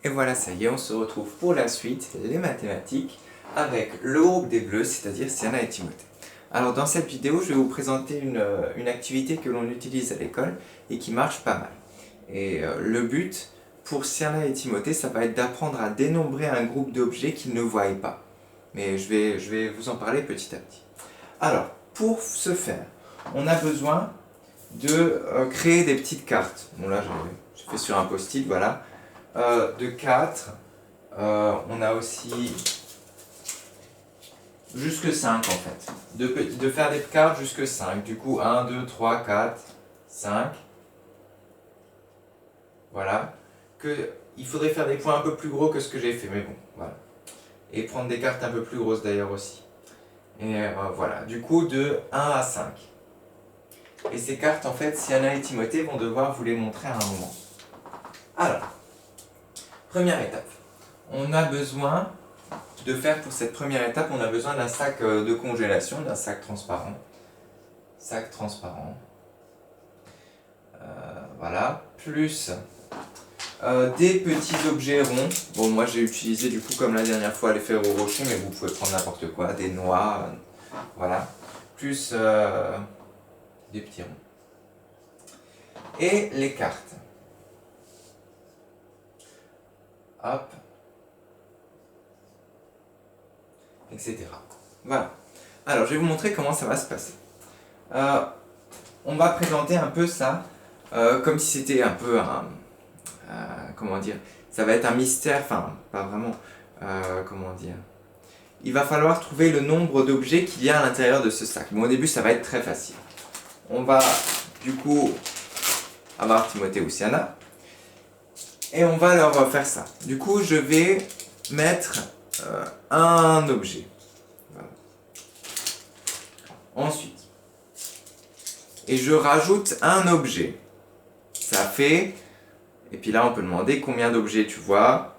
Et voilà, ça y est, on se retrouve pour la suite, les mathématiques, avec le groupe des bleus, c'est-à-dire Siana et Timothée. Alors dans cette vidéo, je vais vous présenter une activité que l'on utilise à l'école et qui marche pas mal. Et le but pour Siana et Timothée, ça va être d'apprendre à dénombrer un groupe d'objets qu'ils ne voient pas. Mais je vais vous en parler petit à petit. Alors, pour ce faire, on a besoin de créer des petites cartes. Bon là, j'ai fait sur un post-it, voilà. De 4. On a aussi jusque 5 en fait. De faire des cartes jusque 5. Du coup, 1, 2, 3, 4, 5. Voilà. Il faudrait faire des points un peu plus gros que ce que j'ai fait, mais bon, voilà. Et prendre des cartes un peu plus grosses d'ailleurs aussi. Et voilà. Du coup, de 1 à 5. Et ces cartes, en fait, Siana et Timothée vont devoir vous les montrer à un moment. Alors, première étape. On a besoin de faire pour cette première étape, on a besoin d'un sac de congélation, d'un sac transparent. Sac transparent. Voilà. Plus des petits objets ronds. Bon, moi j'ai utilisé du coup, comme la dernière fois, les Ferrero Rocher, mais vous pouvez prendre n'importe quoi, des noix. Voilà. Plus des petits ronds. Et les cartes. Hop. Etc. Voilà. Alors, je vais vous montrer comment ça va se passer. On va présenter un peu ça comme si c'était un peu un... comment dire? Ça va être un mystère, enfin, pas vraiment. Comment dire? Il va falloir trouver le nombre d'objets qu'il y a à l'intérieur de ce sac. Bon, au début, ça va être très facile. On va, du coup, avoir Timothée ou Siana. Et on va leur faire ça. Du coup, je vais mettre un objet. Voilà. Ensuite, et je rajoute un objet. Ça fait... Et puis là, on peut demander combien d'objets tu vois.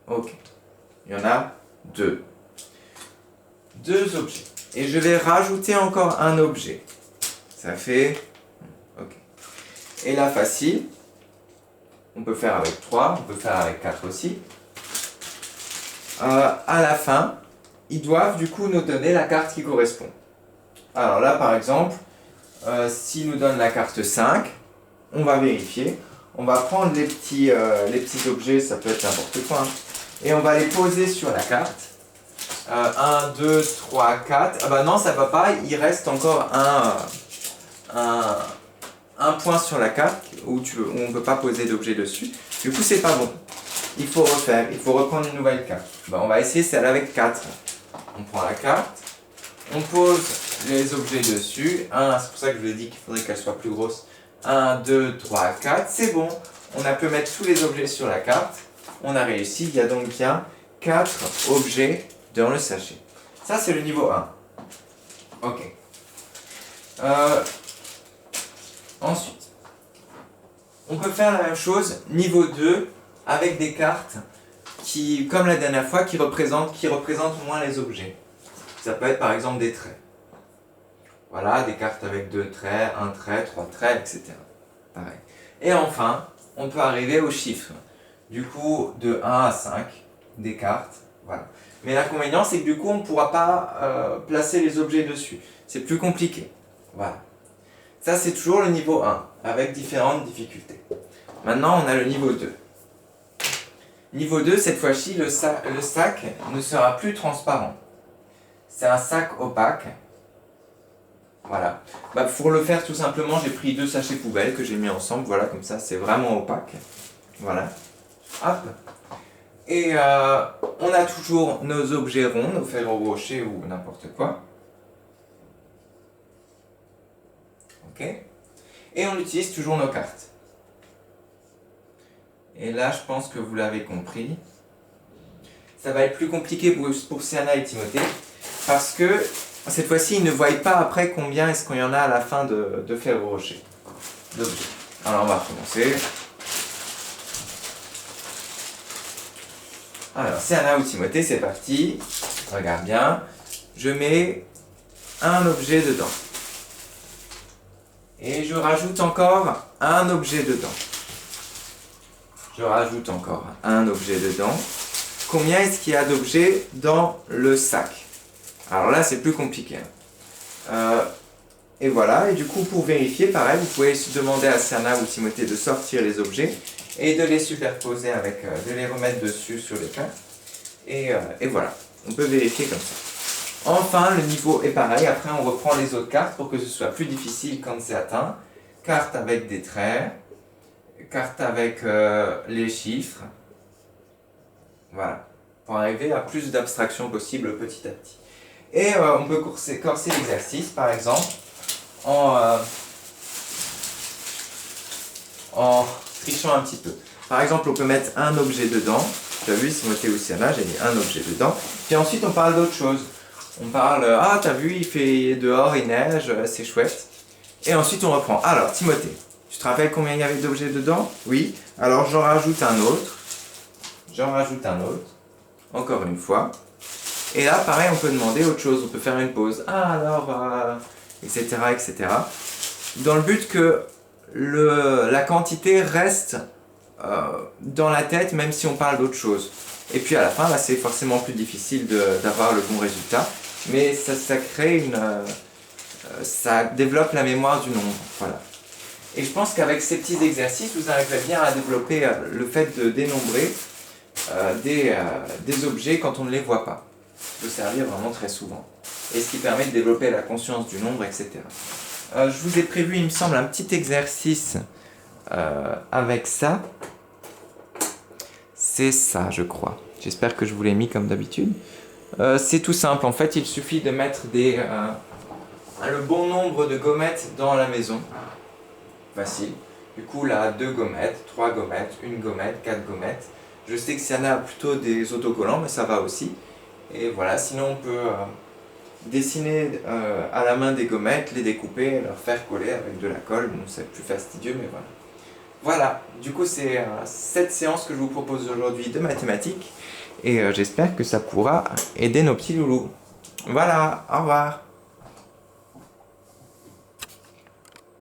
Ok. Il y en a 2. 2 objets. Et je vais rajouter encore un objet. Ça fait... Ok. Et là, facile. On peut faire avec 3, on peut faire avec 4 aussi. À la fin, ils doivent du coup nous donner la carte qui correspond. Alors là, par exemple, s'ils nous donnent la carte 5, on va vérifier. On va prendre les petits objets, ça peut être n'importe quoi, hein, et on va les poser sur la carte. 1, 2, 3, 4. Ah bah non, ça va pas, il reste encore un point sur la carte où on ne peut pas poser d'objet dessus. Du coup, c'est pas bon. Il faut refaire, il faut reprendre une nouvelle carte. Bah, on va essayer celle avec 4. On prend la carte, on pose les objets dessus. C'est pour ça que je vous ai dit qu'il faudrait qu'elle soit plus grosse. 1, 2, 3, 4, c'est bon. On a pu mettre tous les objets sur la carte. On a réussi, il y a donc bien 4 objets dans le sachet. Ça, c'est le niveau 1. Ok. Ensuite, on peut faire la même chose, niveau 2, avec des cartes qui, comme la dernière fois, qui représentent moins les objets. Ça peut être par exemple des traits. Voilà, des cartes avec 2 traits, 1 trait, 3 traits, etc. Pareil. Et enfin, on peut arriver aux chiffres. Du coup, de 1 à 5, des cartes. Voilà. Mais l'inconvénient, c'est que du coup, on ne pourra pas placer les objets dessus. C'est plus compliqué. Voilà. Ça, c'est toujours le niveau 1, avec différentes difficultés. Maintenant, on a le niveau 2. Niveau 2, cette fois-ci, le sac ne sera plus transparent. C'est un sac opaque. Voilà. Bah, pour le faire, tout simplement, j'ai pris 2 sachets poubelles que j'ai mis ensemble. Voilà, comme ça, c'est vraiment opaque. Voilà. Hop. Et on a toujours nos objets ronds, nos Ferrero Rocher ou n'importe quoi. Ok. Et on utilise toujours nos cartes. Et là, je pense que vous l'avez compris. Ça va être plus compliqué pour Siana et Timothée, parce que cette fois-ci, ils ne voient pas après combien est-ce qu'il y en a à la fin de Ferrero Rocher. D'objets. Alors, on va recommencer. Alors, Siana ou Timothée, c'est parti. Regarde bien. Je mets un objet dedans. Et je rajoute encore un objet dedans. Je rajoute encore un objet dedans. Combien est-ce qu'il y a d'objets dans le sac? Alors là, c'est plus compliqué. Et voilà, et du coup, pour vérifier, pareil, vous pouvez demander à Serna ou Timothée de sortir les objets et de les superposer de les remettre dessus sur les cartes. Et voilà, on peut vérifier comme ça. Enfin, le niveau est pareil. Après, on reprend les autres cartes pour que ce soit plus difficile quand c'est atteint. Carte avec des traits, carte avec les chiffres. Voilà, pour arriver à plus d'abstraction possible petit à petit. Et on peut corser l'exercice, par exemple, en trichant un petit peu. Par exemple, on peut mettre un objet dedans. Tu as vu, Timothée ou Sienna, j'ai mis un objet dedans. Puis ensuite, on parle d'autre chose. On parle, ah, t'as vu, il fait dehors, il neige, c'est chouette. Et ensuite, on reprend. Alors, Timothée, tu te rappelles combien il y avait d'objets dedans? Oui. Alors, j'en rajoute un autre. J'en rajoute un autre. Encore une fois. Et là, pareil, on peut demander autre chose. On peut faire une pause. Ah, alors, etc., etc. Dans le but que la quantité reste dans la tête, même si on parle d'autre chose. Et puis à la fin, là, c'est forcément plus difficile d'avoir le bon résultat. Mais ça crée ça développe la mémoire du nombre. Voilà. Et je pense qu'avec ces petits exercices, vous arriverez bien à développer le fait de dénombrer des objets quand on ne les voit pas. Ça peut servir vraiment très souvent. Et ce qui permet de développer la conscience du nombre, etc. Je vous ai prévu, il me semble, un petit exercice avec ça. C'est ça, je crois. J'espère que je vous l'ai mis comme d'habitude. C'est tout simple. En fait, il suffit de mettre le bon nombre de gommettes dans la maison. Facile. Du coup, là, 2 gommettes, 3 gommettes, 1 gommette, 4 gommettes. Je sais que Sienna a plutôt des autocollants, mais ça va aussi. Et voilà, sinon on peut dessiner à la main des gommettes, les découper, leur faire coller avec de la colle. Bon, c'est plus fastidieux, mais voilà. Voilà, du coup c'est cette séance que je vous propose aujourd'hui de mathématiques. Et j'espère que ça pourra aider nos petits loulous. Voilà, au revoir.